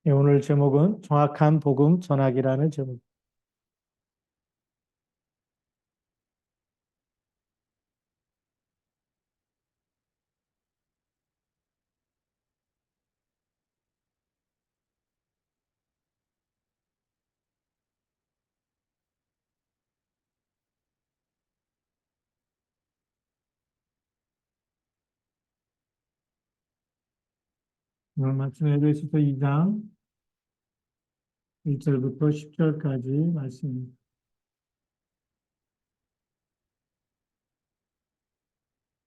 예, 오늘 제목은 정확한 복음 전하기라는 제목. 오늘 말씀 에베소서 2장 1절부터 10절까지 말씀입니다.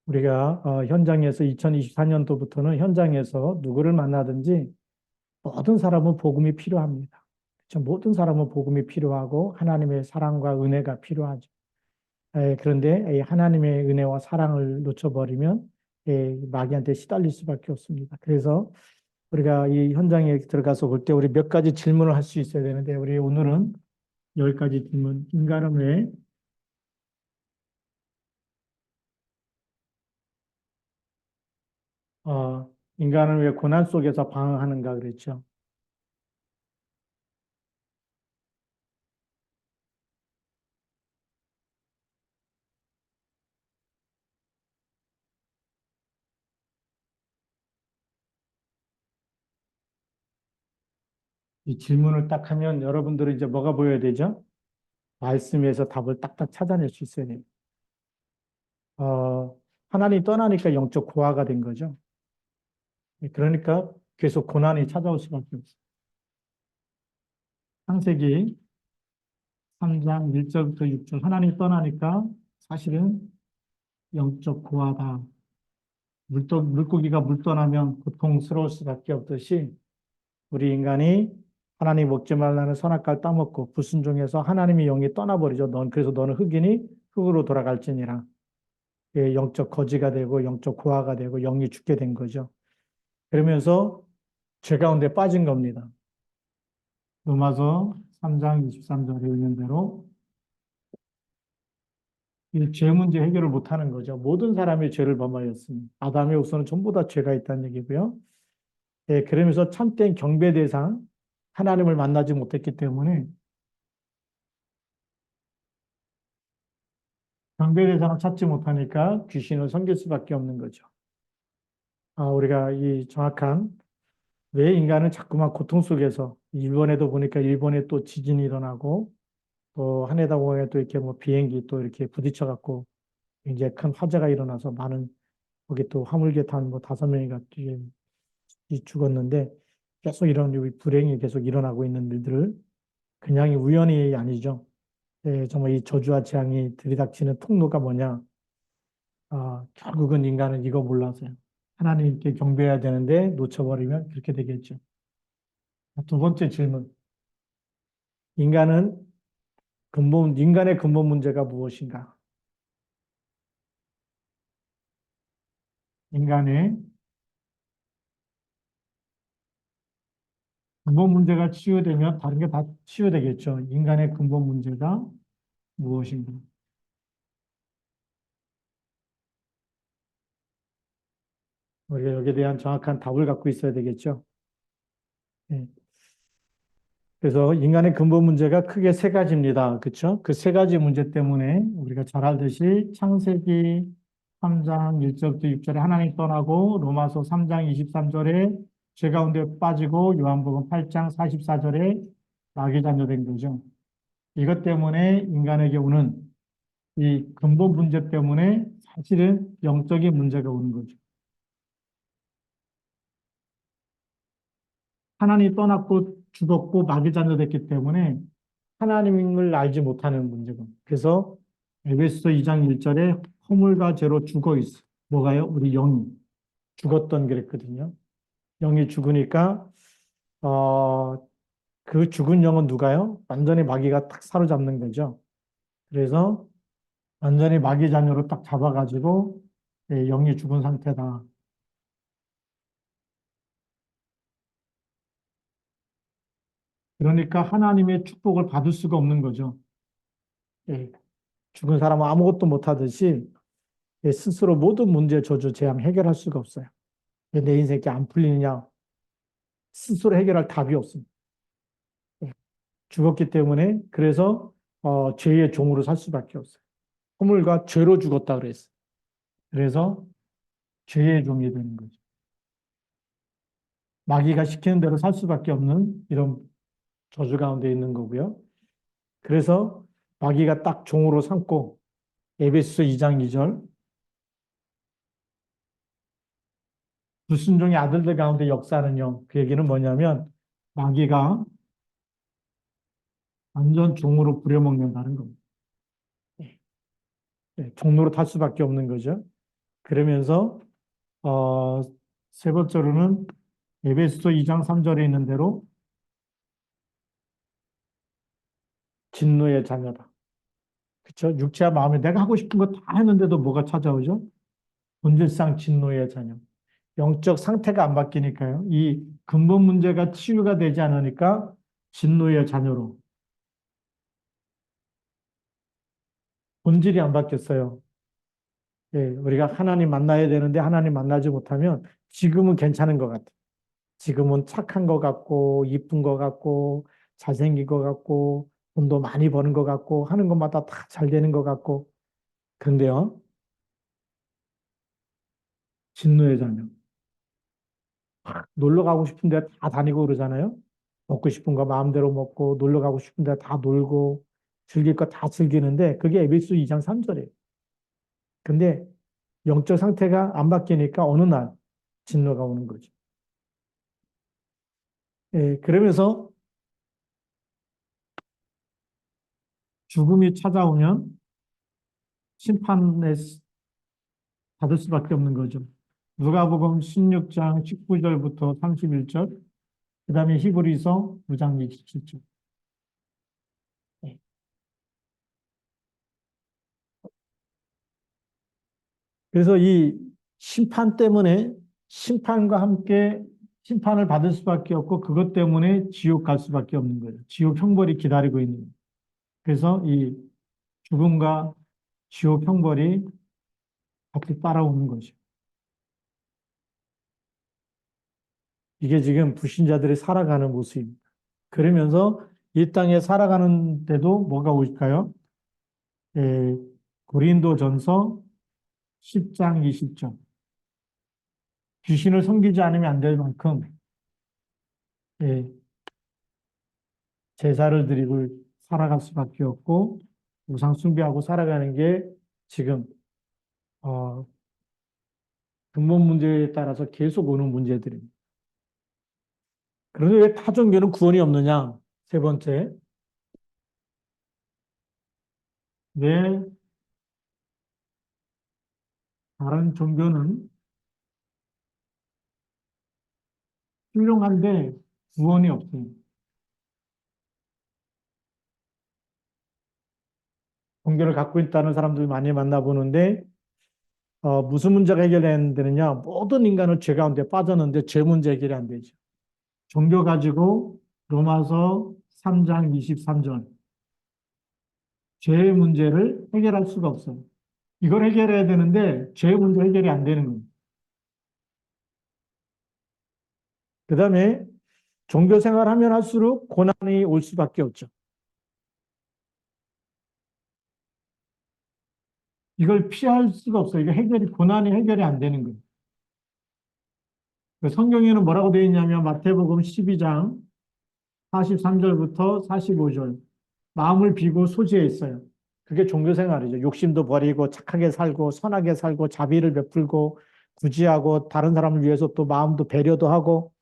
우리가 현장에서 2024년도부터는 현장에서 누구를 만나든지 모든 사람은 복음이 필요합니다. 그렇죠? 모든 사람은 복음이 필요하고 하나님의 사랑과 은혜가 필요하죠. 그런데 이 하나님의 은혜와 사랑을 놓쳐버리면 마귀한테 시달릴 수밖에 없습니다. 그래서 우리가 이 현장에 들어가서 볼 때 우리 몇 가지 질문을 할 수 있어야 되는데 우리 오늘은 10가지 질문. 인간은 왜 고난 속에서 방황하는가 그랬죠. 이 질문을 딱 하면 여러분들은 이제 뭐가 보여야 되죠? 말씀에서 답을 딱딱 찾아낼 수 있어야 돼요. 어, 하나님 떠나니까 영적 고아가 된 거죠. 그러니까 계속 고난이 찾아올 수밖에 없어요. 창세기 3장 1절부터 6절 하나님 떠나니까 사실은 영적 고아다. 물고기가 물 떠나면 고통스러울 수밖에 없듯이 우리 인간이 하나님 먹지 말라는 선악과를 따먹고 불순종해서 하나님의 영이 떠나버리죠. 그래서 너는 흑이니 흑으로 돌아갈지니라. 영적 거지가 되고 영적 고아가 되고 영이 죽게 된 거죠. 그러면서 죄 가운데 빠진 겁니다. 로마서 3장 23절에 있는 대로 이 죄 문제 해결을 못하는 거죠. 모든 사람이 죄를 범하였으니 아담의 후손은 전부 다 죄가 있다는 얘기고요. 그러면서 참된 경배 대상 하나님을 만나지 못했기 때문에 경배 대상을 찾지 못하니까 귀신을 섬길 수밖에 없는 거죠. 우리가 이 정확한 왜 인간은 자꾸만 고통 속에서 일본에도 보니까 일본에 또 지진이 일어나고 또 한해다 공항에 또 이렇게 뭐 비행기 또 이렇게 부딪혀 갖고 굉장히 큰 화재가 일어나서 많은 거기 또 화물개 탄 뭐 5명이가 죽었는데 계속 이런 불행이 계속 일어나고 있는 일들을 그냥이 우연이 아니죠. 정말 이 저주와 재앙이 들이닥치는 통로가 뭐냐? 결국은 인간은 이거 몰라서요. 하나님께 경배해야 되는데 놓쳐버리면 그렇게 되겠죠. 두 번째 질문. 인간은 인간의 근본 문제가 무엇인가? 인간의 근본 문제가 치유되면 다른 게 다 치유되겠죠. 인간의 근본 문제가 무엇인가? 우리가 여기에 대한 정확한 답을 갖고 있어야 되겠죠. 예. 그래서 인간의 근본 문제가 크게 세 가지입니다. 그렇죠? 그 세 가지 문제 때문에 우리가 잘 알듯이 창세기 3장 1절부터 6절에 하나님 떠나고 로마서 3장 23절에 죄 가운데 빠지고 요한복음 8장 44절에 마귀 자녀된 거죠. 이것 때문에 인간에게 오는 이 근본 문제 때문에 사실은 영적인 문제가 오는 거죠. 하나님 떠났고 죽었고 마귀 자녀 됐기 때문에 하나님을 알지 못하는 문제가. 그래서 에베소서 2장 1절에 허물과 죄로 죽어 있어. 뭐가요? 우리 영이 죽었던 그랬거든요. 영이 죽으니까 어, 그 죽은 영은 누가요? 완전히 마귀가 딱 사로잡는 거죠. 그래서 완전히 마귀 자녀로 딱 잡아가지고 영이 죽은 상태다. 그러니까 하나님의 축복을 받을 수가 없는 거죠. 예, 죽은 사람은 아무것도 못하듯이 스스로 모든 문제, 저주, 재앙 해결할 수가 없어요. 내 인생이 안 풀리느냐? 스스로 해결할 답이 없습니다. 죽었기 때문에 그래서 죄의 종으로 살 수밖에 없어요. 허물과 죄로 죽었다 그랬어요. 그래서 죄의 종이 되는 거죠. 마귀가 시키는 대로 살 수밖에 없는 이런 저주 가운데 있는 거고요. 그래서 마귀가 딱 종으로 삼고 에베소서 2장 2절 불순종의 아들들 가운데 역사하는요. 그 얘기는 뭐냐면 마귀가 완전 종으로 부려먹는다는 겁니다. 종로로 탈 수밖에 없는 거죠. 그러면서 어, 세 번째로는 에베소서 2장 3절에 있는 대로 진노의 자녀다. 그렇죠? 육체와 마음에 내가 하고 싶은 거 다 했는데도 뭐가 찾아오죠? 본질상 진노의 자녀. 영적 상태가 안 바뀌니까요. 이 근본 문제가 치유가 되지 않으니까 진노의 자녀로 본질이 안 바뀌었어요. 예, 우리가 하나님 만나야 되는데 하나님 만나지 못하면 지금은 괜찮은 것 같아요. 지금은 착한 것 같고, 이쁜 것 같고, 잘생긴 것 같고, 돈도 많이 버는 것 같고, 하는 것마다 다 잘 되는 것 같고. 그런데요, 진노의 자녀. 놀러 가고 싶은 데 다 다니고 그러잖아요. 먹고 싶은 거 마음대로 먹고, 놀러 가고 싶은 데 다 놀고, 즐길 거 다 즐기는데, 그게 에베소 2장 3절이에요. 근데 영적 상태가 안 바뀌니까 어느 날 진노가 오는 거죠. 예, 그러면서 죽음이 찾아오면 심판의 받을 수밖에 없는 거죠. 누가복음 16장 19절부터 31절, 그 다음에 히브리서 9장 27절. 그래서 이 심판 때문에 심판과 함께 심판을 받을 수밖에 없고 그것 때문에 지옥 갈 수밖에 없는 거예요. 지옥 형벌이 기다리고 있는 거예요. 그래서 이 죽음과 지옥 형벌이 같이 따라오는 거죠. 이게 지금 불신자들이 살아가는 모습입니다. 그러면서 이 땅에 살아가는데도 뭐가 올까요? 예, 고린도전서 10장 20절. 귀신을 섬기지 않으면 안 될 만큼 예, 제사를 드리고 살아갈 수밖에 없고 우상 숭배하고 살아가는 게 지금 어, 근본 문제에 따라서 계속 오는 문제들입니다. 그런데 왜 타종교는 구원이 없느냐? 세 번째, 왜 다른 종교는 훌륭한데 구원이 없습니다. 종교를 갖고 있다는 사람들 많이 만나보는데 무슨 문제가 해결되느냐? 모든 인간은 죄 가운데 빠졌는데 죄 문제 해결이 안 되죠. 종교 가지고 로마서 3장 23절 죄의 문제를 해결할 수가 없어요. 이걸 해결해야 되는데 죄의 문제 해결이 안 되는 거예요. 그 다음에 종교 생활하면 할수록 고난이 올 수밖에 없죠. 이걸 피할 수가 없어요. 이게 고난이 해결이 안 되는 거예요. 성경에는 뭐라고 되어 있냐면 마태복음 12장 43절부터 45절. 마음을 비고 소지해 있어요. 그게 종교 생활이죠. 욕심도 버리고 착하게 살고 선하게 살고 자비를 베풀고 구제하고 다른 사람을 위해서 또 마음도 배려도 하고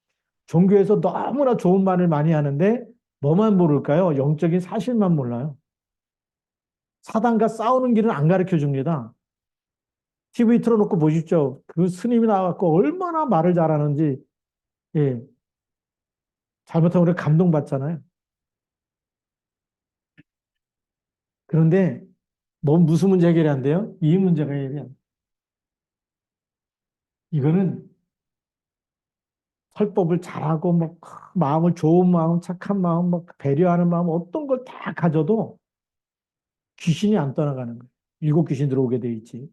종교에서 너무나 좋은 말을 많이 하는데 뭐만 모를까요? 영적인 사실만 몰라요. 사단과 싸우는 길은 안 가르쳐 줍니다. TV 틀어놓고 보십시오. 그 스님이 나와갖고 얼마나 말을 잘하는지, 예, 잘못하면 우리 감동받잖아요. 그런데 무슨 문제 해결이 안 돼요? 이 문제가 해결이 안 돼요. 이거는 설법을 잘하고, 뭐, 마음을 좋은 마음, 착한 마음, 뭐, 배려하는 마음, 어떤 걸 다 가져도 귀신이 안 떠나가는 거예요. 일곱 귀신 들어오게 돼 있지.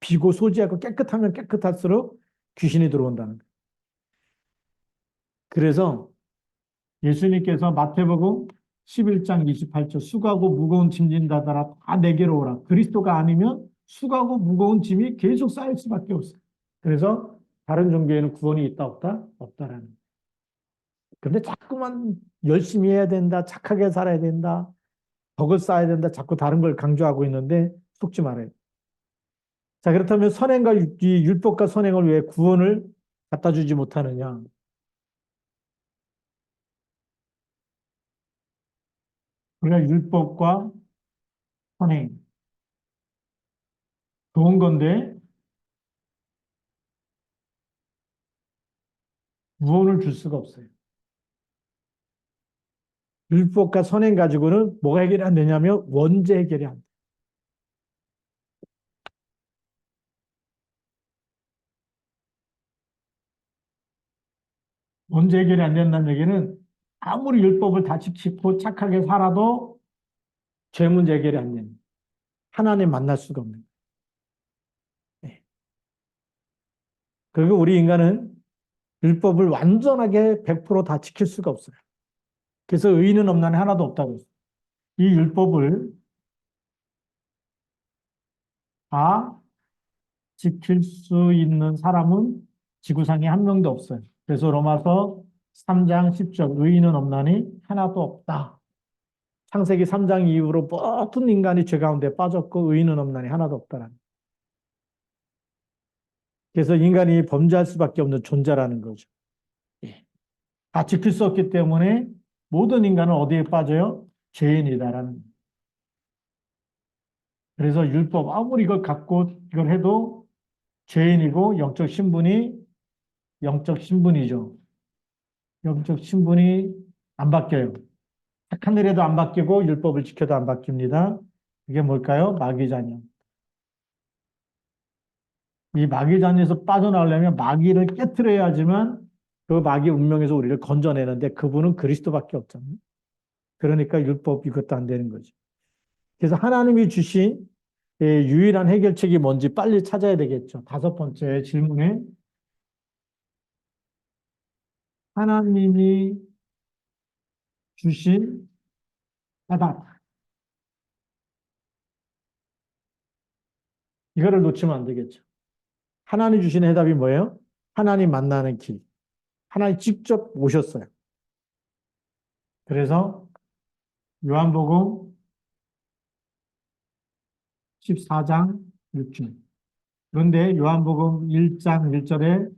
비고 소지하고 깨끗하면 깨끗할수록 귀신이 들어온다는 거예요. 그래서 예수님께서 마태복음 11장 28절 수고하고 무거운 짐 진다더라 다 내게로 오라. 그리스도가 아니면 수고하고 무거운 짐이 계속 쌓일 수밖에 없어요. 그래서 다른 종교에는 구원이 있다 없다? 없다라는 거예요. 근데 자꾸만 열심히 해야 된다, 착하게 살아야 된다, 덕을 쌓아야 된다, 자꾸 다른 걸 강조하고 있는데 속지 말아요. 자, 그렇다면 선행과 이 율법과 선행을 왜 구원을 갖다 주지 못하느냐? 우리가 율법과 선행 좋은 건데 구원을 줄 수가 없어요. 율법과 선행 가지고는 뭐가 해결이 안 되냐면 원죄 해결이 안 돼요. 원죄 해결이 안 된다는 얘기는 아무리 율법을 다 지키고 착하게 살아도 죄 문제 해결이 안 되는. 하나님 만날 수가 없는. 네. 그리고 우리 인간은 율법을 완전하게 100%다 지킬 수가 없어요. 그래서 의인은 없나니 하나도 없다고 했어요. 이 율법을 다 지킬 수 있는 사람은 지구상에 한 명도 없어요. 그래서 로마서 3장 10절 의인은 없나니 하나도 없다. 창세기 3장 이후로 모든 인간이 죄 가운데 빠졌고 의인은 없나니 하나도 없다라는. 그래서 인간이 범죄할 수밖에 없는 존재라는 거죠. 예. 다 지킬 수 없기 때문에 모든 인간은 어디에 빠져요? 죄인이다라는. 그래서 율법 아무리 이걸 갖고 이걸 해도 죄인이고 영적 신분이죠. 영적 신분이 안 바뀌어요. 착한 일에도 안 바뀌고 율법을 지켜도 안 바뀝니다. 이게 뭘까요? 마귀 자녀. 이 마귀 자녀에서 빠져나오려면 마귀를 깨트려야지만 그 마귀 운명에서 우리를 건져내는데 그분은 그리스도밖에 없잖아요. 그러니까 율법 이것도 안 되는 거죠. 그래서 하나님이 주신 유일한 해결책이 뭔지 빨리 찾아야 되겠죠. 다섯 번째 질문에 하나님이 주신 해답. 이거를 놓치면 안 되겠죠. 하나님 주신 해답이 뭐예요? 하나님 만나는 길. 하나님 직접 오셨어요. 그래서 요한복음 14장 6절. 그런데 요한복음 1장 1절에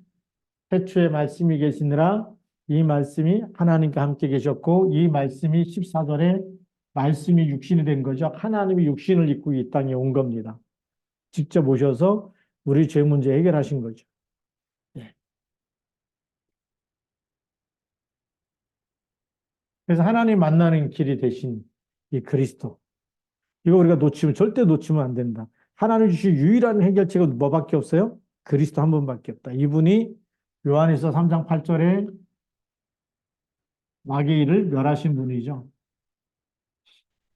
태초에 말씀이 계시니라 이 말씀이 하나님과 함께 계셨고 이 말씀이 14절에 말씀이 육신이 된 거죠. 하나님이 육신을 입고 이 땅에 온 겁니다. 직접 오셔서 우리 죄 문제 해결하신 거죠. 예. 그래서 하나님 만나는 길이 되신 이 그리스도. 이거 우리가 놓치면 절대 놓치면 안 된다. 하나님 주신 유일한 해결책은 뭐밖에 없어요? 그리스도 한 분밖에 없다. 이분이 요한일서 3장 8절에 마귀를 멸하신 분이죠.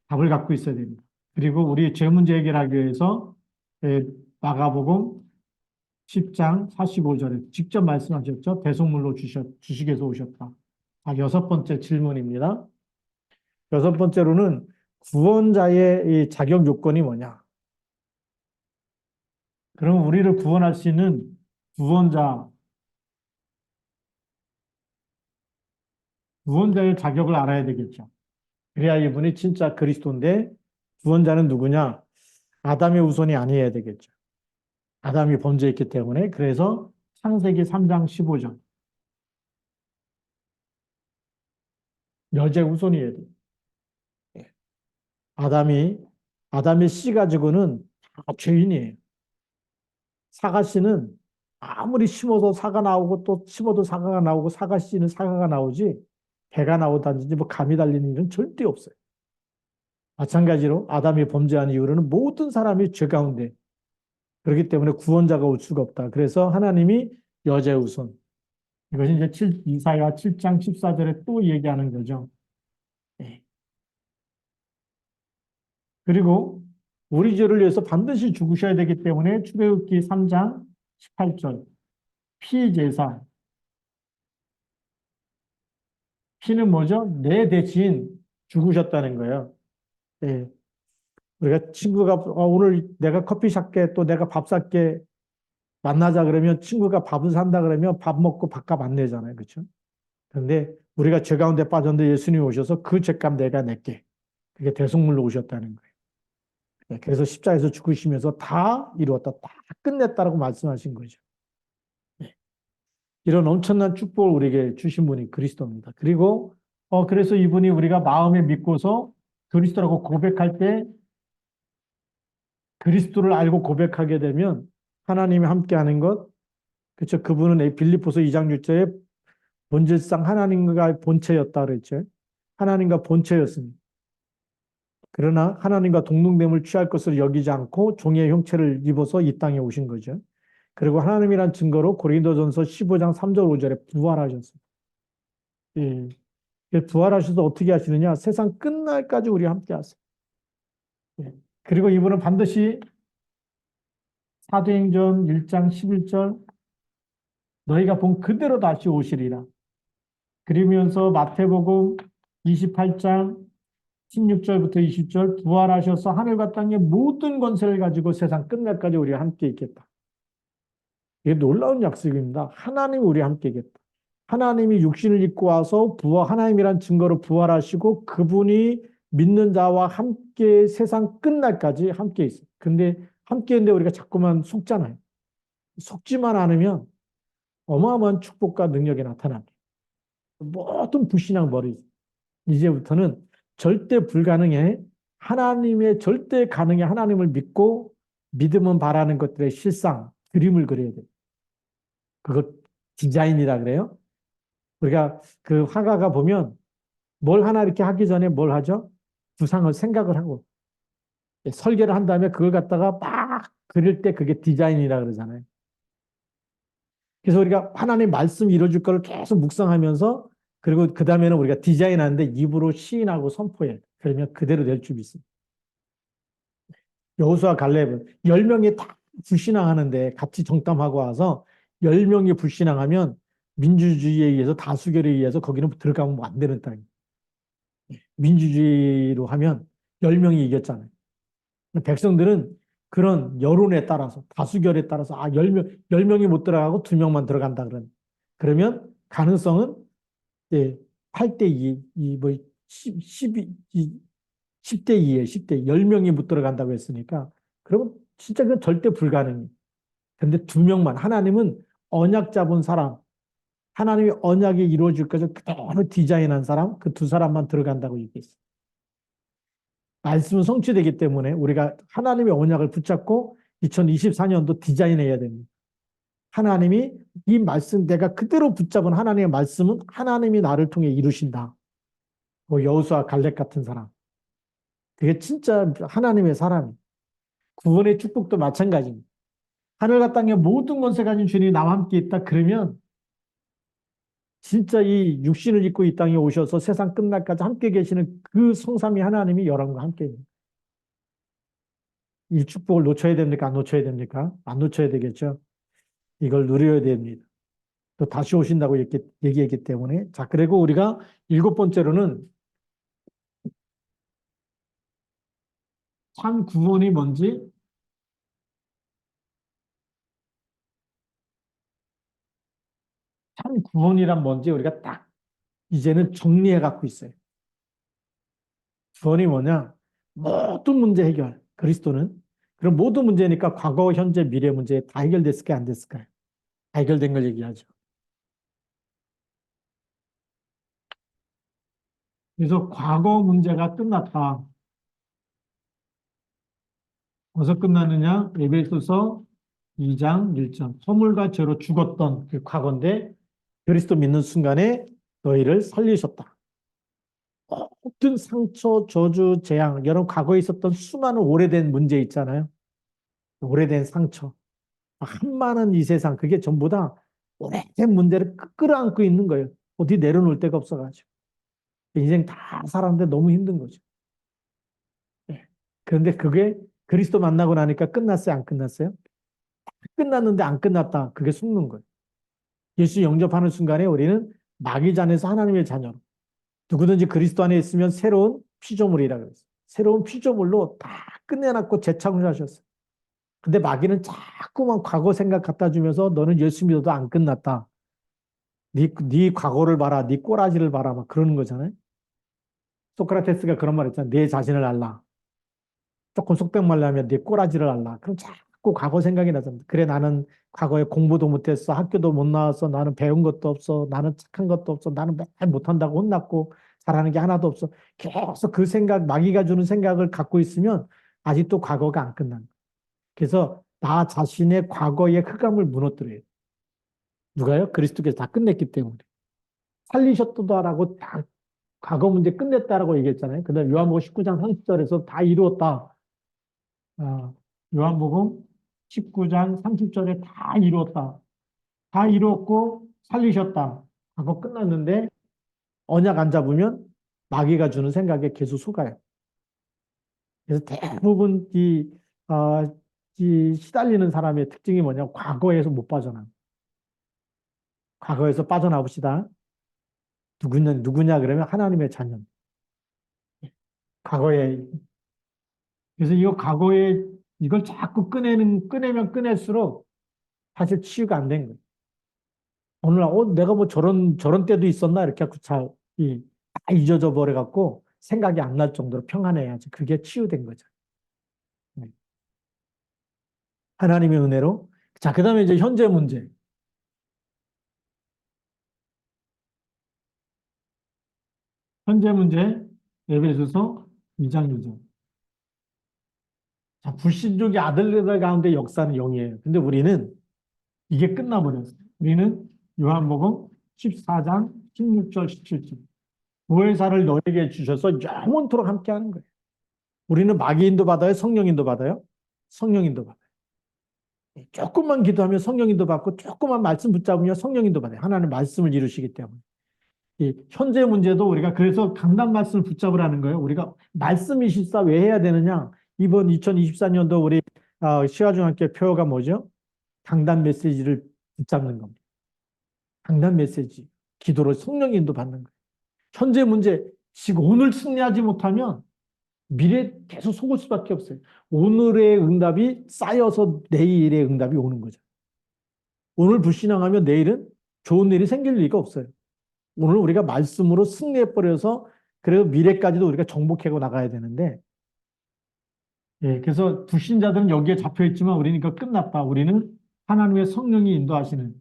답을 갖고 있어야 됩니다. 그리고 우리 죄 문제 해결하기 위해서 마가복음 10장 45절에 직접 말씀하셨죠. 배송물로 주시기 위해서 오셨다. 여섯 번째 질문입니다. 여섯 번째로는 구원자의 이 자격 요건이 뭐냐? 그럼 우리를 구원할 수 있는 구원자의 자격을 알아야 되겠죠. 그래야 이분이 진짜 그리스도인데 구원자는 누구냐? 아담의 후손이 아니어야 되겠죠. 아담이 범죄했기 때문에 그래서 창세기 3장 15절 여제 후손이어야 돼요. 아담이 아담의 씨 가지고는 다 죄인이에요. 사과씨는 아무리 심어도 사과 나오고 또 심어도 사과가 나오고 사과씨는 사과가 나오지 배가 나오다든지 뭐 감이 달리는 일은 절대 없어요. 마찬가지로 아담이 범죄한 이후로는 모든 사람이 죄 가운데 그렇기 때문에 구원자가 올 수가 없다. 그래서 하나님이 여제 후손 이것이 이제 이사야 7장 14절에 또 얘기하는 거죠. 네. 그리고 우리 죄를 위해서 반드시 죽으셔야 되기 때문에 출애굽기 3장 18절 피제사 피는 뭐죠? 내 대신 죽으셨다는 거예요. 예. 우리가 친구가 오늘 내가 커피 살게 또 내가 밥 살게 만나자 그러면 친구가 밥을 산다 그러면 밥 먹고 밥값 안 내잖아요. 그렇죠? 그런데 우리가 죄 가운데 빠졌는데 예수님이 오셔서 그 죄값 내가 낼게. 그게 대속물로 오셨다는 거예요. 네, 그래서 십자가에서 죽으시면서 다 이루었다. 다 끝냈다라고 말씀하신 거죠. 네. 이런 엄청난 축복을 우리에게 주신 분이 그리스도입니다. 그리고 그래서 이분이 우리가 마음에 믿고서 그리스도라고 고백할 때 그리스도를 알고 고백하게 되면 하나님이 함께하는 것, 그렇죠? 그분은 빌립보서 2장 6절에 본질상 하나님과 본체였다 그랬죠. 하나님과 본체였습니다. 그러나 하나님과 동등됨을 취할 것을 여기지 않고 종의 형체를 입어서 이 땅에 오신 거죠. 그리고 하나님이란 증거로 고린도전서 15장 3절 5절에 부활하셨습니다. 예. 부활하셔서 어떻게 하시느냐? 세상 끝날까지 우리와 함께 하세요. 예. 그리고 이분은 반드시 사도행전 1장 11절 너희가 본 그대로 다시 오시리라. 그러면서 마태복음 28장 16절부터 20절 부활하셔서 하늘과 땅의 모든 권세를 가지고 세상 끝날까지 우리와 함께 있겠다. 이게 놀라운 약속입니다. 하나님이 우리와 함께 있겠다. 하나님이 육신을 입고 와서 하나님이란 증거로 부활하시고 그분이 믿는 자와 함께 세상 끝날까지 함께 있어요. 근데 함께 있는데 우리가 자꾸만 속잖아요. 속지만 않으면 어마어마한 축복과 능력이 나타납니다. 모든 불신앙 버리지. 이제부터는 절대 불가능해. 하나님의 절대 가능해. 하나님을 믿고 믿으면 바라는 것들의 실상, 그림을 그려야 돼요. 그것 디자인이라 그래요. 우리가 그 화가가 보면 뭘 하나 이렇게 하기 전에 뭘 하죠? 구상을 생각을 하고 설계를 한 다음에 그걸 갖다가 막 그릴 때 그게 디자인이라 그러잖아요. 그래서 우리가 하나님 말씀이 이루어질 거를 계속 묵상하면서 그리고 그 다음에는 우리가 디자인하는데 입으로 시인하고 선포해. 그러면 그대로 될 줄 믿습니다. 여호수아 갈렙은 10명이 다 불신앙하는데 같이 정탐하고 와서 10명이 불신앙하면 민주주의에 의해서 다수결에 의해서 거기는 들어가면 안 되는 땅이에요. 민주주의로 하면 10명이 이겼잖아요. 백성들은 그런 여론에 따라서 다수결에 따라서 10명이 못 들어가고 2명만 들어간다 그러면 가능성은 8대 2, 뭐 10대 2에 10대 10명이 못 들어간다고 했으니까 그러면 진짜 그건 절대 불가능해요. 근데 2명만 하나님은 언약 잡은 사람 하나님의 언약이 이루어질 것을 그대로 디자인한 사람 그 두 사람만 들어간다고 얘기했어요. 말씀은 성취되기 때문에 우리가 하나님의 언약을 붙잡고 2024년도 디자인해야 됩니다. 하나님이 이 말씀 내가 그대로 붙잡은 하나님의 말씀은 하나님이 나를 통해 이루신다. 뭐 여호수아 갈렙 같은 사람. 그게 진짜 하나님의 사람. 구원의 축복도 마찬가지입니다. 하늘과 땅의 모든 권세 가진 주님이 나와 함께 있다. 그러면 진짜 이 육신을 입고 이 땅에 오셔서 세상 끝날까지 함께 계시는 그 성삼위 하나님이 여러분과 함께 있습니다. 이 축복을 놓쳐야 됩니까? 안 놓쳐야 됩니까? 안 놓쳐야 되겠죠. 이걸 누려야 됩니다. 또 다시 오신다고 이렇게 얘기했기 때문에. 자, 그리고 우리가 7번째로는 참 구원이 뭔지, 참 구원이란 뭔지 우리가 딱 이제는 정리해 갖고 있어요. 구원이 뭐냐? 모든 문제 해결. 그리스도는. 그럼 모든 문제니까 과거, 현재, 미래 문제 다 해결됐을까요? 안 됐을까요? 다 해결된 걸 얘기하죠. 그래서 과거 문제가 끝났다. 어디서 끝났느냐? 에베소서 2장 1절. 허물과 죄로 죽었던 그 과거인데 그리스도 믿는 순간에 너희를 살리셨다. 모든 상처, 저주, 재앙, 여러분 과거에 있었던 수많은 오래된 문제 있잖아요. 오래된 상처. 한많은 이 세상 그게 전부 다 오래된 문제를 끌어안고 있는 거예요. 어디 내려놓을 데가 없어가지고. 인생 다 살았는데 너무 힘든 거죠. 예. 그런데 그게 그리스도 만나고 나니까 끝났어요? 안 끝났어요? 끝났는데 안 끝났다. 그게 속는 거예요. 예수 영접하는 순간에 우리는 마귀 잔에서 하나님의 자녀로 누구든지 그리스도 안에 있으면 새로운 피조물이라 그랬어요. 새로운 피조물로 다 끝내놨고 재창조하셨어요. 근데 마귀는 자꾸만 과거 생각 갖다 주면서 너는 예수 믿어도 안 끝났다. 네 과거를 봐라. 네 꼬라지를 봐라. 막 그러는 거잖아요. 소크라테스가 그런 말 했잖아요. 내 자신을 알라. 조금 속된 말로 하면 네 꼬라지를 알라. 그럼 자꾸 과거 생각이 나잖아. 그래, 나는 과거에 공부도 못했어. 학교도 못 나와서 나는 배운 것도 없어. 나는 착한 것도 없어. 나는 맨날 못한다고 혼났고 잘하는 게 하나도 없어. 계속 그 생각, 마귀가 주는 생각을 갖고 있으면 아직도 과거가 안 끝난 거야. 그래서 나 자신의 과거의 흑암을 무너뜨려요. 누가요? 그리스도께서 다 끝냈기 때문에. 살리셨다라고 다 과거 문제 끝냈다라고 얘기했잖아요. 그다음 요한복음 19장 30절에서 다 이루었다. 아, 요한복음 19장 30절에 다 이루었다. 다 이루었고 살리셨다. 하고 끝났는데 언약 안 잡으면 마귀가 주는 생각에 계속 속아요. 그래서 대부분 이 시달리는 사람의 특징이 뭐냐면 과거에서 못 빠져나. 과거에서 빠져나옵시다. 누구냐 그러면 하나님의 자녀. 과거에 그래서 이거 과거에 이걸 자꾸 꺼내면 꺼낼수록 사실 치유가 안 된 거예요. 오늘 내가 뭐 저런 때도 있었나 이렇게 하고 다 잊어져 버려 갖고 생각이 안 날 정도로 평안해야지. 그게 치유된 거죠. 네. 하나님의 은혜로. 자, 그다음에 이제 현재 문제. 현재 문제. 에베소서 2장 2절. 자, 불신족의 아들들 가운데 역사는 영이에요. 근데 우리는 이게 끝나버렸어요. 우리는 요한복음 14장 16절 17절. 보혜사를 너에게 주셔서 영원토록 함께하는 거예요. 우리는 마귀인도 받아요? 성령인도 받아요? 성령인도 받아요. 조금만 기도하면 성령인도 받고 조금만 말씀 붙잡으면 성령인도 받아요. 하나님 말씀을 이루시기 때문에. 이 현재 문제도 우리가 그래서 강단 말씀을 붙잡으라는 거예요. 우리가 말씀이실사 왜 해야 되느냐? 이번 2024년도 우리 시화중학교 표어가 뭐죠? 강단 메시지를 붙잡는 겁니다. 강단 메시지. 기도로 성령인도 받는 거예요. 현재 문제, 지금 오늘 승리하지 못하면 미래 계속 속을 수밖에 없어요. 오늘의 응답이 쌓여서 내일의 응답이 오는 거죠. 오늘 불신앙하면 내일은 좋은 일이 생길 리가 없어요. 오늘 우리가 말씀으로 승리해버려서 그래도 미래까지도 우리가 정복하고 나가야 되는데, 예, 그래서 불신자들은 여기에 잡혀있지만 우리는 이거 끝났다. 우리는 하나님의 성령이 인도하시는.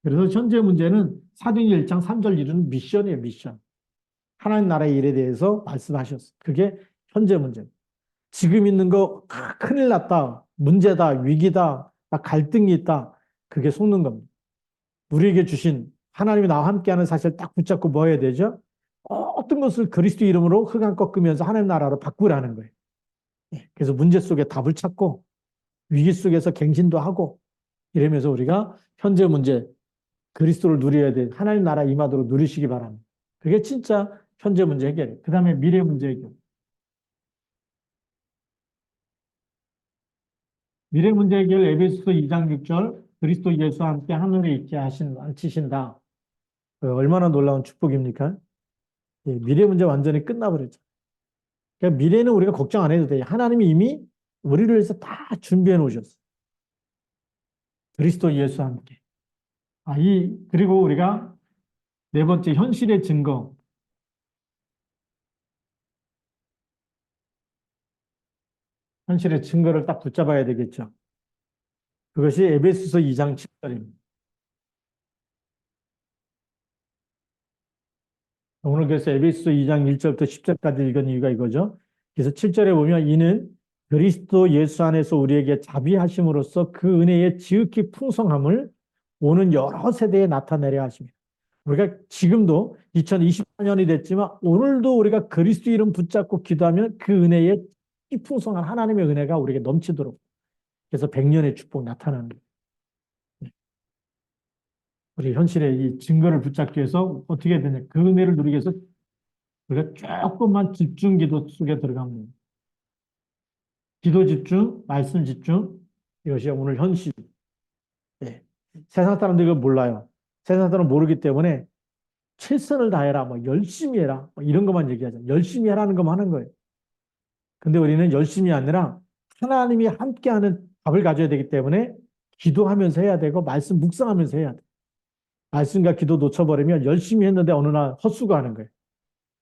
그래서 현재 문제는 사도행전 1장 3절 이루는 미션이에요, 미션. 하나님 나라의 일에 대해서 말씀하셨어요. 그게 현재 문제. 지금 있는 거 큰일 났다. 문제다. 위기다. 나 갈등이 있다. 그게 속는 겁니다. 우리에게 주신 하나님이 나와 함께하는 사실 딱 붙잡고 뭐 해야 되죠? 어떤 것을 그리스도 이름으로 흑암 꺾으면서 하나님 나라로 바꾸라는 거예요. 그래서 문제 속에 답을 찾고 위기 속에서 갱신도 하고 이러면서 우리가 현재 문제 그리스도를 누려야 돼. 하나님 나라 임하도록 누리시기 바랍니다. 그게 진짜 현재 문제 해결이에요. 그 다음에 미래 문제 해결. 미래 문제 해결 에베소서 2장 6절 그리스도 예수와 함께 하늘에 있게 앉히신다. 얼마나 놀라운 축복입니까? 예, 미래 문제 완전히 끝나버렸죠. 그러니까 미래는 우리가 걱정 안 해도 돼요. 하나님이 이미 우리를 위해서 다 준비해 놓으셨어요. 그리스도 예수와 함께. 그리고 우리가 네 번째 현실의 증거. 현실의 증거를 딱 붙잡아야 되겠죠. 그것이 에베소서 2장 7절입니다. 오늘 그래서 에베소서 2장 1절부터 10절까지 읽은 이유가 이거죠. 그래서 7절에 보면 이는 그리스도 예수 안에서 우리에게 자비하심으로써 그 은혜의 지극히 풍성함을 오는 여러 세대에 나타내려 하십니다. 우리가 지금도 2024년이 됐지만 오늘도 우리가 그리스도 이름 붙잡고 기도하면 그 은혜의 풍성한 하나님의 은혜가 우리에게 넘치도록 그래서 100년의 축복 나타나는 거예요. 우리 현실의 이 증거를 붙잡기 위해서 어떻게 되냐. 그 은혜를 누리기 위해서 우리가 조금만 집중 기도 속에 들어가면 돼요. 기도 집중, 말씀 집중, 이것이 오늘 현실. 네. 세상 사람들이 이걸 몰라요. 세상 사람은 모르기 때문에 최선을 다해라, 뭐 열심히 해라, 뭐 이런 것만 얘기하잖아요. 열심히 하라는 것만 하는 거예요. 근데 우리는 열심이 아니라 하나님이 함께하는 답을 가져야 되기 때문에 기도하면서 해야 되고 말씀 묵상하면서 해야 돼. 말씀과 기도 놓쳐버리면 열심히 했는데 어느 날 헛수고하는 거예요.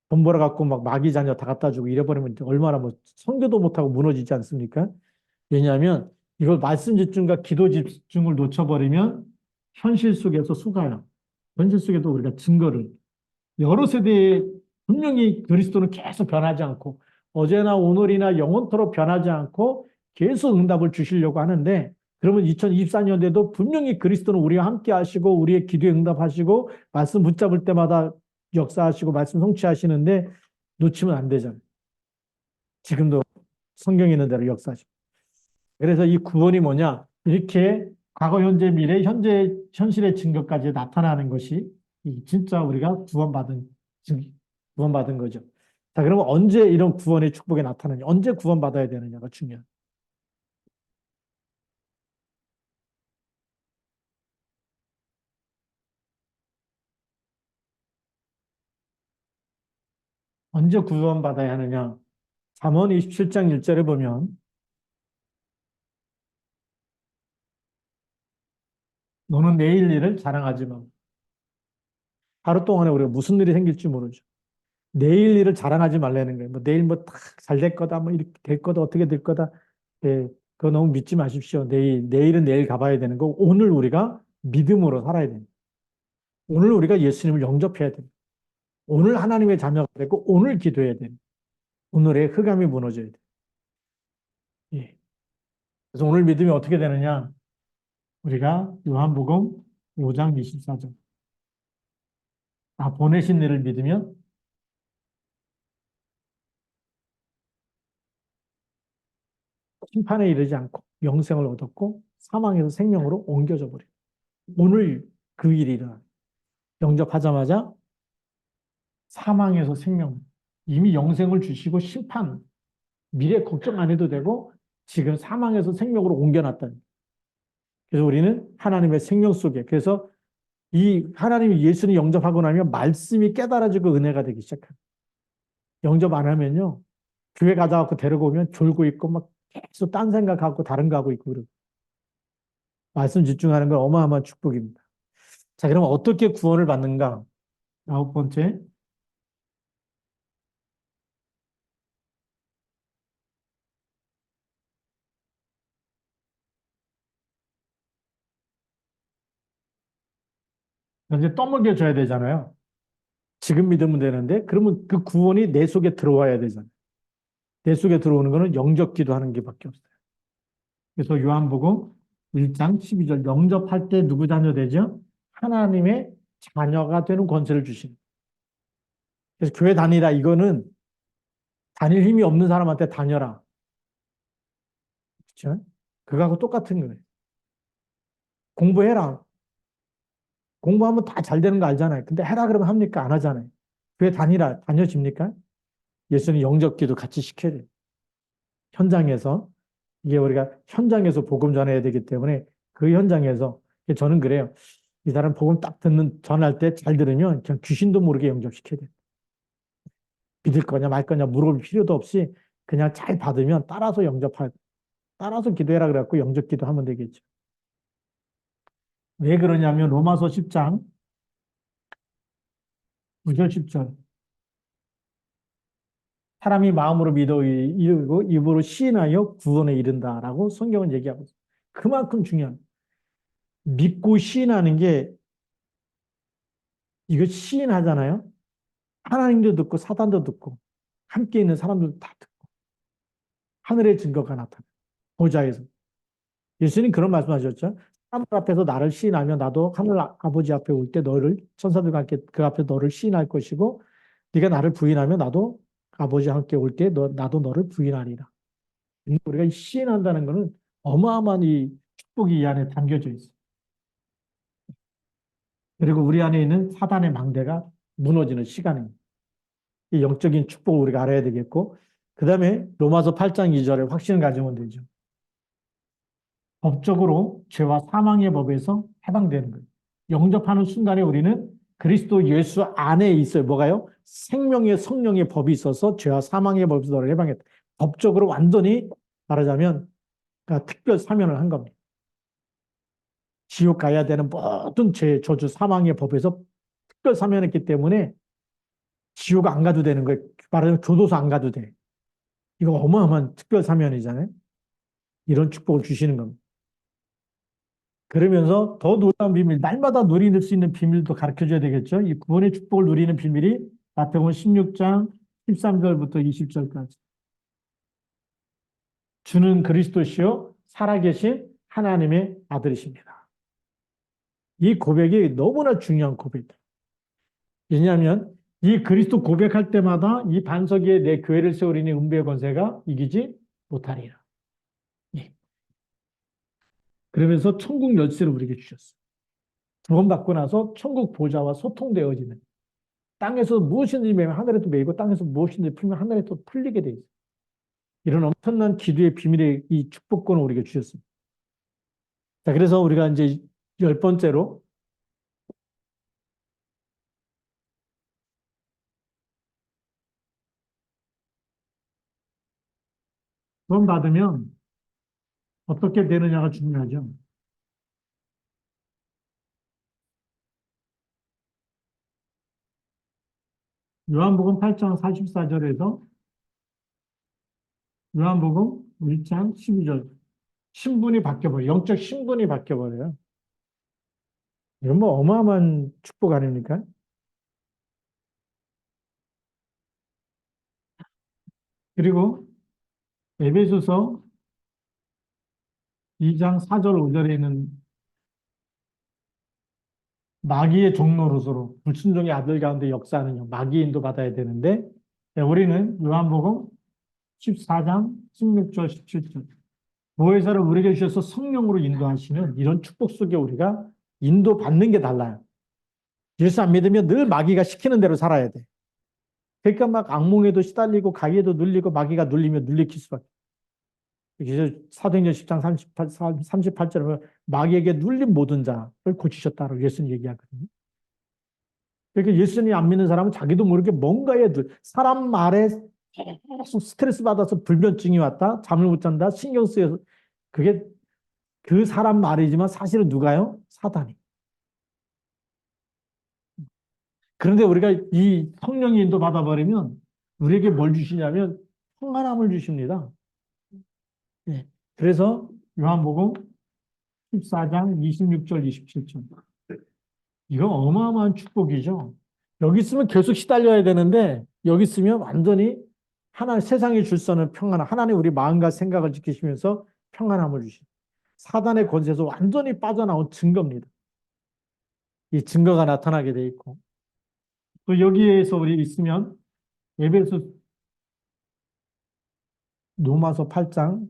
돈 벌어갖고 막 마귀 자녀 다 갖다 주고 이래버리면 얼마나 뭐 성교도 못하고 무너지지 않습니까? 왜냐하면 이걸 말씀 집중과 기도 집중을 놓쳐버리면 현실 속에서 속아요. 현실 속에도 우리가 증거를 여러 세대에 분명히 그리스도는 계속 변하지 않고 어제나 오늘이나 영원토록 변하지 않고 계속 응답을 주시려고 하는데 그러면 2024년에도 분명히 그리스도는 우리와 함께 하시고 우리의 기도에 응답하시고 말씀 붙잡을 때마다 역사하시고 말씀 성취하시는데 놓치면 안 되잖아요. 지금도 성경에 있는 대로 역사하시고. 그래서 이 구원이 뭐냐? 이렇게 과거, 현재, 미래, 현재, 현실의 증거까지 나타나는 것이 진짜 우리가 구원받은 거죠. 자, 그러면 언제 이런 구원의 축복이 나타나냐? 언제 구원받아야 되느냐가 중요해요. 언제 구원받아야 하느냐? 잠언 27장 1절에 보면 너는 내일 일을 자랑하지 마. 하루 동안에 우리가 무슨 일이 생길지 모르죠. 내일 일을 자랑하지 말라는 거예요. 뭐 내일 뭐 딱 잘 될 거다, 뭐 이렇게 될 거다, 어떻게 될 거다. 예, 그거 너무 믿지 마십시오. 내일은 내일 가봐야 되는 거. 오늘 우리가 믿음으로 살아야 됩니다. 오늘 우리가 예수님을 영접해야 됩니다. 오늘 하나님의 자녀가 되고 오늘 기도해야 됩니다. 오늘의 흑암이 무너져야 돼요. 예. 그래서 오늘 믿음이 어떻게 되느냐? 우리가 요한복음 5장 24절. 나 보내신 이를 믿으면 심판에 이르지 않고 영생을 얻었고 사망에서 생명으로 옮겨져 버려요. 오늘 그 일이 일어나요. 영접하자마자 사망에서 생명, 이미 영생을 주시고 심판, 미래 걱정 안 해도 되고 지금 사망에서 생명으로 옮겨놨다는. 그래서 우리는 하나님의 생명 속에, 그래서 이 하나님이 예수를 영접하고 나면 말씀이 깨달아지고 은혜가 되기 시작합니다. 영접 안 하면요, 교회 가다 갖고 데려오면 졸고 있고 막 계속 딴 생각하고 다른 거 하고 있고 그러고. 말씀 집중하는 건 어마어마한 축복입니다. 자, 그러면 어떻게 구원을 받는가? 아홉 번째, 이제 떠먹여 줘야 되잖아요. 지금 믿으면 되는데, 그러면 그 구원이 내 속에 들어와야 되잖아요. 내 속에 들어오는 거는 영접 기도하는 게 밖에 없어요. 그래서 요한복음 1장 12절, 영접할 때 누구 자녀 되죠? 하나님의 자녀가 되는 권세를 주신. 그래서 교회 다니라, 이거는 다닐 힘이 없는 사람한테 다녀라. 그렇죠? 그거하고 똑같은 거예요. 공부해라. 공부하면 다 잘 되는 거 알잖아요. 근데 해라 그러면 합니까? 안 하잖아요. 교회 다니라, 다녀집니까? 예수님 영접기도 같이 시켜야 돼요. 현장에서. 이게 우리가 현장에서 복음 전해야 되기 때문에 그 현장에서, 저는 그래요. 이 사람 복음 딱 전할 때 잘 들으면 그냥 귀신도 모르게 영접시켜야 돼요. 믿을 거냐 말 거냐 물어볼 필요도 없이 그냥 잘 받으면 따라서 기도해라 그래갖고 영접기도 하면 되겠죠. 왜 그러냐면 로마서 10장 9절 10절. 사람이 마음으로 믿어 이르고 입으로 시인하여 구원에 이른다라고 성경은 얘기하고 있어요. 그만큼 중요한. 믿고 시인하는 게, 이거 시인하잖아요. 하나님도 듣고 사단도 듣고 함께 있는 사람들도 다 듣고 하늘의 증거가 나타나요. 보좌에서. 예수님 그런 말씀하셨죠. 사람들 앞에서 나를 시인하면 나도 하늘 아버지 앞에 올 때 너를 천사들과 함께 그 앞에 너를 시인할 것이고 네가 나를 부인하면 나도 아버지와 함께 올 때 나도 너를 부인하리라. 우리가 시인한다는 것은 어마어마한 이 축복이 이 안에 담겨져 있어요. 그리고 우리 안에 있는 사단의 망대가 무너지는 시간입니다. 이 영적인 축복을 우리가 알아야 되겠고, 그 다음에 로마서 8장 2절에 확신을 가지면 되죠. 법적으로 죄와 사망의 법에서 해방되는 거예요. 영접하는 순간에 우리는 그리스도 예수 안에 있어요. 뭐가요? 생명의 성령의 법이 있어서 죄와 사망의 법에서 너를 해방했다. 법적으로 완전히 말하자면 그러니까 특별 사면을 한 겁니다. 지옥 가야 되는 모든 죄, 저주, 사망의 법에서 특별 사면했기 때문에 지옥 안 가도 되는 거예요. 말하자면 교도소 안 가도 돼. 이거 어마어마한 특별 사면이잖아요. 이런 축복을 주시는 겁니다. 그러면서 더 놀라운 비밀, 날마다 누릴 수 있는 비밀도 가르쳐 줘야 되겠죠. 이 구원의 축복을 누리는 비밀이 마태복음 16장 13절부터 20절까지. 주는 그리스도시요 살아계신 하나님의 아들이십니다. 이 고백이 너무나 중요한 고백이다. 왜냐하면 이 그리스도 고백할 때마다 이 반석 위에 내 교회를 세우리니 음부의 권세가 이기지 못하리라. 예. 그러면서 천국 열쇠를 우리에게 주셨어요. 구원받고 나서 천국 보좌와 소통되어지는 땅에서 무엇이든지 매면 하늘에도 매이고 땅에서 무엇이든지 풀면 하늘에도 풀리게 돼 있어요. 이런 엄청난 기도의 비밀의 이 축복권을 우리에게 주셨습니다. 자, 그래서 우리가 이제 10번째로 구원 받으면 어떻게 되느냐가 중요하죠. 요한복음 8장 44절에서 요한복음 1장 12절 신분이 바뀌어버려요. 영적 신분이 바뀌어버려요. 이건 뭐 어마어마한 축복 아닙니까? 그리고 에베소서 2장 4절 5절에 있는 마귀의 종로로서로 불순종의 아들 가운데 역사하는 마귀의 인도 받아야 되는데 우리는 요한복음 14장 16절 17절 보혜사를 우리에게 주셔서 성령으로 인도하시는 이런 축복 속에 우리가 인도받는 게 달라요. 예수 안 믿으면 늘 마귀가 시키는 대로 살아야 돼. 그러니까 막 악몽에도 시달리고 가위에도 눌리고 마귀가 눌리면 눌리킬 수밖에. 그래서 사도행전 10장 38절에 보면 마귀에게 눌린 모든 자를 고치셨다고 예수님 얘기하거든요. 그러니까 예수님 안 믿는 사람은 자기도 모르게 뭔가에 사람 말에 계속 스트레스 받아서 불면증이 왔다, 잠을 못 잔다, 신경 쓰여서 그게 그 사람 말이지만 사실은 누가요? 사단이. 그런데 우리가 이 성령의 인도 받아버리면 우리에게 뭘 주시냐면 평안함을 주십니다. 예. 그래서 요한복음 14장 26절 27절 이거 어마어마한 축복이죠. 여기 있으면 계속 시달려야 되는데 여기 있으면 완전히 하나님 세상이 줄 수 없는 평안함, 하나님 우리 마음과 생각을 지키시면서 평안함을 주시. 사단의 권세에서 완전히 빠져나온 증거입니다. 이 증거가 나타나게 돼 있고 또 여기에서 우리 있으면 에베소 로마서 8장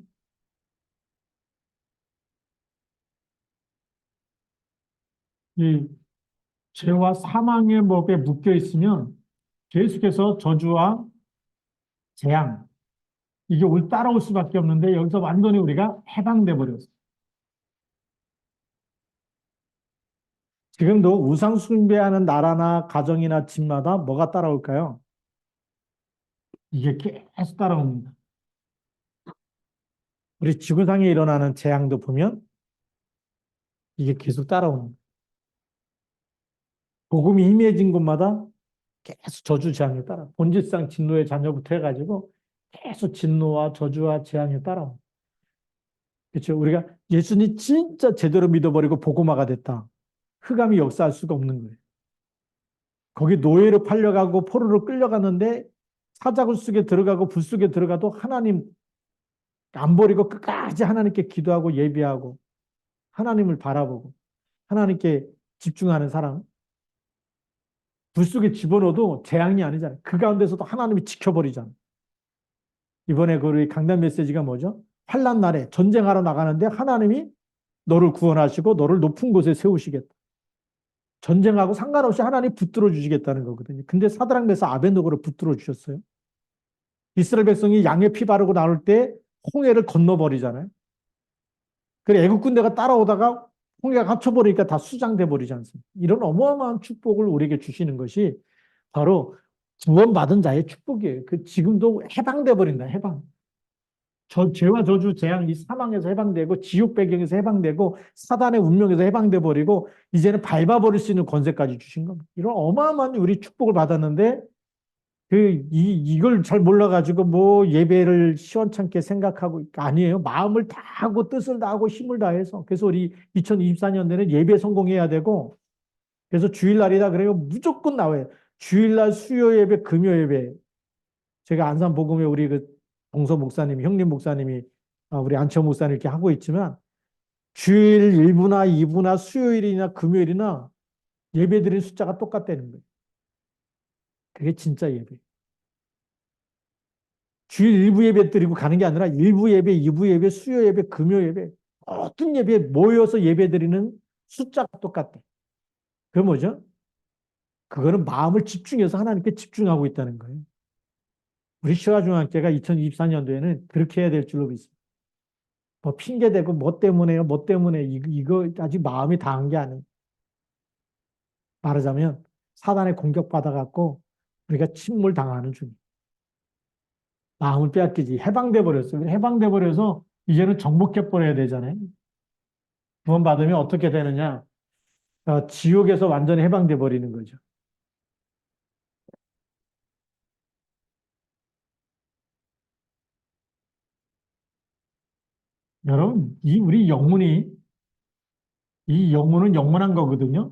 이 죄와 사망의 법에 묶여 있으면 계속해서 저주와 재앙 이게 따라올 수밖에 없는데 여기서 완전히 우리가 해방돼 버렸어요. 지금도 우상 숭배하는 나라나 가정이나 집마다 뭐가 따라올까요? 이게 계속 따라옵니다. 우리 지구상에 일어나는 재앙도 보면 이게 계속 따라오는 거예요. 복음이 희미해진 곳마다 계속 저주 재앙이 따라. 본질상 진노의 자녀부터 해가지고 계속 진노와 저주와 재앙이 따라옵니다. 그렇죠? 우리가 예수님 진짜 제대로 믿어버리고 복음화가 됐다. 흑암이 역사할 수가 없는 거예요. 거기 노예로 팔려가고 포로로 끌려갔는데 사자굴 속에 들어가고 불 속에 들어가도 하나님 안 버리고 끝까지 하나님께 기도하고 예비하고 하나님을 바라보고 하나님께 집중하는 사람. 불 속에 집어넣어도 재앙이 아니잖아요. 그 가운데서도 하나님이 지켜버리잖아요. 이번에 그 우리 강단 메시지가 뭐죠? 환난 날에 전쟁하러 나가는데 하나님이 너를 구원하시고 너를 높은 곳에 세우시겠다. 전쟁하고 상관없이 하나님 붙들어 주시겠다는 거거든요. 근데 사드락 메사 아벤노고를 붙들어 주셨어요. 이스라엘 백성이 양의 피 바르고 나올 때 홍해를 건너버리잖아요. 그래 애국 군대가 따라오다가 홍해가 갇혀버리니까 다 수장돼 버리지 않습니까? 이런 어마어마한 축복을 우리에게 주시는 것이 바로 구원받은 자의 축복이에요. 그 지금도 해방돼 버린다. 해방. 죄와 저주, 재앙, 이 사망에서 해방되고 지옥 배경에서 해방되고 사단의 운명에서 해방돼 버리고 이제는 밟아버릴 수 있는 권세까지 주신 겁니다. 이런 어마어마한 우리 축복을 받았는데 이걸 잘 몰라가지고 뭐 예배를 시원찮게 생각하고 아니에요. 마음을 다하고 뜻을 다하고 힘을 다해서 그래서 우리 2024년도에는 예배 성공해야 되고 그래서 주일날이다 그래요. 무조건 나와요. 주일날 수요 예배, 금요 예배. 제가 안산 복음에 우리 그 동서 목사님이 형님 목사님이 우리 안치호 목사님 이렇게 하고 있지만 주일 1부나 2부나 수요일이나 금요일이나 예배드린 숫자가 똑같다는 거예요. 그게 진짜 예배. 주일 일부 예배 드리고 가는 게 아니라 일부 예배, 2부 예배, 수요 예배, 금요 예배, 어떤 예배에 모여서 예배 드리는 숫자가 똑같대. 그게 뭐죠? 그거는 마음을 집중해서 하나님께 집중하고 있다는 거예요. 우리 시화중앙교회가 2024년도에는 그렇게 해야 될 줄로 믿습니다. 뭐 핑계대고 뭐 때문에요? 뭐 때문에 이거 아직 마음이 다한 게 아니에요. 말하자면 사단의 공격받아갖고 우리가 침몰 당하는 중이에요. 마음을 빼앗기지. 해방돼 버렸어요. 해방돼 버려서 이제는 정복해 버려야 되잖아요. 구원받으면 어떻게 되느냐? 지옥에서 완전히 해방돼 버리는 거죠. 여러분, 우리 이 영혼은 영원한 거거든요.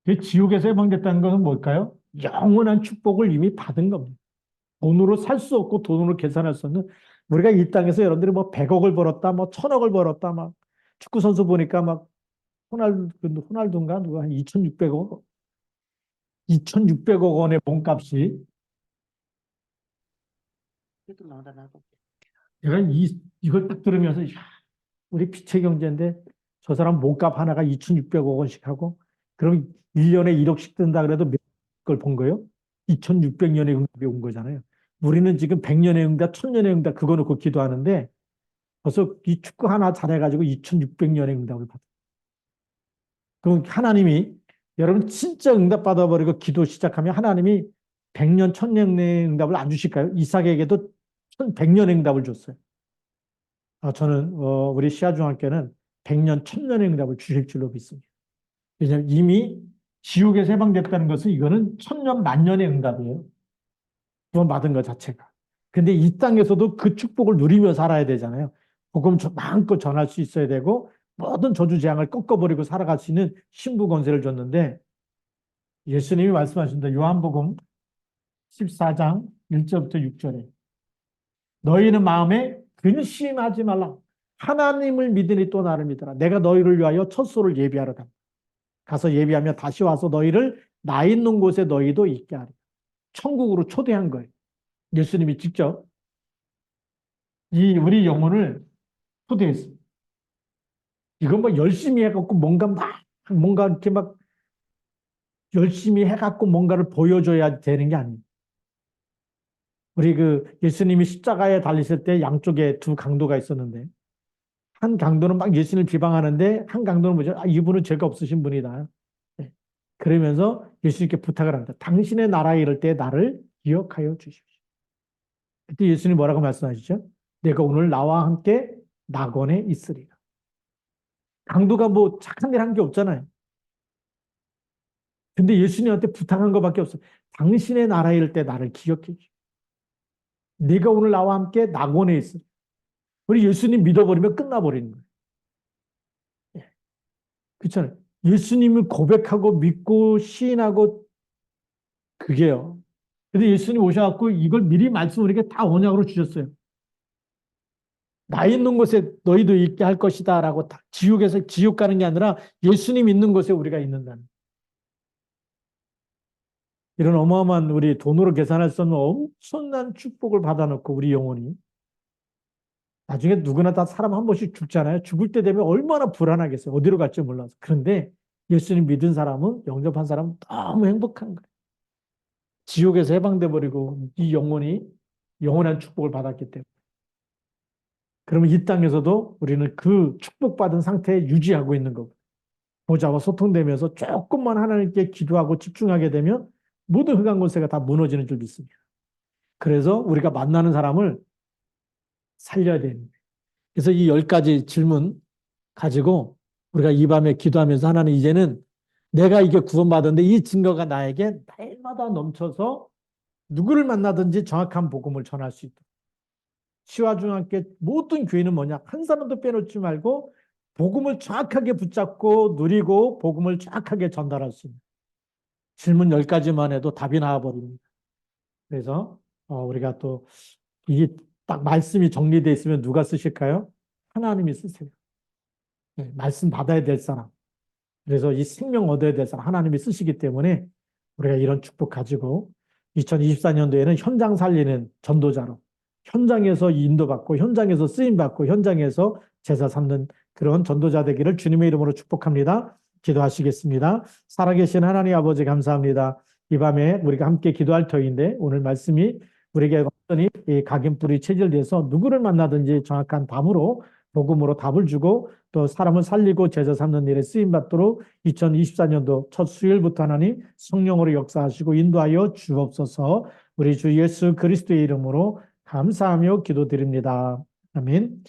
그 지옥에서 해방됐다는 것은 뭘까요? 영원한 축복을 이미 받은 겁니다. 돈으로 살 수 없고 돈으로 계산할 수 없는 우리가 이 땅에서 여러분들이 뭐 100억을 벌었다, 뭐 1000억을 벌었다, 막 축구 선수 보니까 막 호날두인가 누가 한 2,600억 원의 몸값이 제가 이걸 딱 들으면서 야, 우리 피체 경제인데 저 사람 몸값 하나가 2,600억 원씩 하고 그럼 1년에 1억씩 든다 그래도 몇 걸 본 거예요? 2,600년의 응답이 온 거잖아요. 우리는 지금 100년의 응답, 1000년의 응답 그거 놓고 기도하는데 벌써 이 축구 하나 잘해가지고 2,600년의 응답을 받아요. 그럼 하나님이 여러분 진짜 응답 받아버리고 기도 시작하면 하나님이 100년, 1000년의 응답을 안 주실까요? 이삭에게도 100년의 응답을 줬어요. 저는 우리 시아중학교는 100년, 1000년의 응답을 주실 줄로 믿습니다. 왜냐하면 이미 지옥에서 해방됐다는 것은 이거는 1000년, 만년의 응답이에요. 구원받은 것 자체가. 근데 이 땅에서도 그 축복을 누리며 살아야 되잖아요. 복음 마음껏 전할 수 있어야 되고 모든 저주 재앙을 꺾어버리고 살아갈 수 있는 신부 권세를 줬는데 예수님이 말씀하신다. 요한복음 14장 1절부터 6절에 너희는 마음에 근심하지 말라. 하나님을 믿으니 또 나를 믿어라. 내가 너희를 위하여 첫소를 예비하러 간다. 가서 예비하며 다시 와서 너희를 나 있는 곳에 너희도 있게 하리. 천국으로 초대한 거예요. 예수님이 직접 우리 영혼을 초대했어요. 이건 뭐 열심히 해갖고 뭔가 이렇게 막 열심히 해갖고 뭔가를 보여줘야 되는 게 아니에요. 우리 예수님이 십자가에 달리실 때 양쪽에 두 강도가 있었는데 한 강도는 막 예수님을 비방하는데 한 강도는 뭐죠? 이분은 죄가 없으신 분이다. 네. 그러면서 예수님께 부탁을 합니다. 당신의 나라에 이를 때 나를 기억하여 주십시오. 그때 예수님 뭐라고 말씀하시죠? 내가 오늘 나와 함께 낙원에 있으리라. 강도가 뭐 착한 일 한 게 없잖아요. 근데 예수님한테 부탁한 것밖에 없어요. 당신의 나라에 이를 때 나를 기억해 주십시오. 네가 오늘 나와 함께 낙원에 있으리라. 우리 예수님 믿어버리면 끝나버리는 거예요. 예. 그렇잖아요. 예수님을 고백하고 믿고 시인하고 그게요. 근데 예수님 오셔갖고 이걸 미리 말씀 우리에게 다 언약으로 주셨어요. 나 있는 곳에 너희도 있게 할 것이다 라고 지옥에서 지옥 가는 게 아니라 예수님 있는 곳에 우리가 있는다는. 이런 어마어마한 우리 돈으로 계산할 수 없는 엄청난 축복을 받아놓고 우리 영혼이 나중에 누구나 다 사람 한 번씩 죽잖아요. 죽을 때 되면 얼마나 불안하겠어요. 어디로 갈지 몰라서. 그런데 예수님 믿은 사람은 영접한 사람은 너무 행복한 거예요. 지옥에서 해방돼 버리고 이 영혼이 영원한 축복을 받았기 때문에. 그러면 이 땅에서도 우리는 그 축복받은 상태에 유지하고 있는 거고, 보좌와 소통되면서 조금만 하나님께 기도하고 집중하게 되면 모든 흑암 권세가 다 무너지는 줄 믿습니다. 그래서 우리가 만나는 사람을 살려야 됩니다. 그래서 이 10가지 질문 가지고 우리가 이 밤에 기도하면서 하나님, 이제는 내가 이게 구원받았는데 이 증거가 나에게 날마다 넘쳐서 누구를 만나든지 정확한 복음을 전할 수 있도록. 시와 중학교 모든 교회는 뭐냐? 한 사람도 빼놓지 말고 복음을 정확하게 붙잡고 누리고 복음을 정확하게 전달할 수 있는 질문 10가지만 해도 답이 나와버립니다. 그래서 우리가 또 이게 딱 말씀이 정리되어 있으면 누가 쓰실까요? 하나님이 쓰세요. 네, 말씀 받아야 될 사람. 그래서 이 생명 얻어야 될 사람 하나님이 쓰시기 때문에 우리가 이런 축복 가지고 2024년도에는 현장 살리는 전도자로 현장에서 인도받고 현장에서 쓰임받고 현장에서 제사 삼는 그런 전도자 되기를 주님의 이름으로 축복합니다. 기도하시겠습니다. 살아계신 하나님 아버지 감사합니다. 이 밤에 우리가 함께 기도할 터인데 오늘 말씀이 우리에게 완전히 각인뿔이 체질돼서 누구를 만나든지 정확한 답으로 복음으로 답을 주고 또 사람을 살리고 제자 삼는 일에 쓰임받도록 2024년도 첫 수요일부터 하나님 성령으로 역사하시고 인도하여 주옵소서. 우리 주 예수 그리스도의 이름으로 감사하며 기도드립니다. 아멘.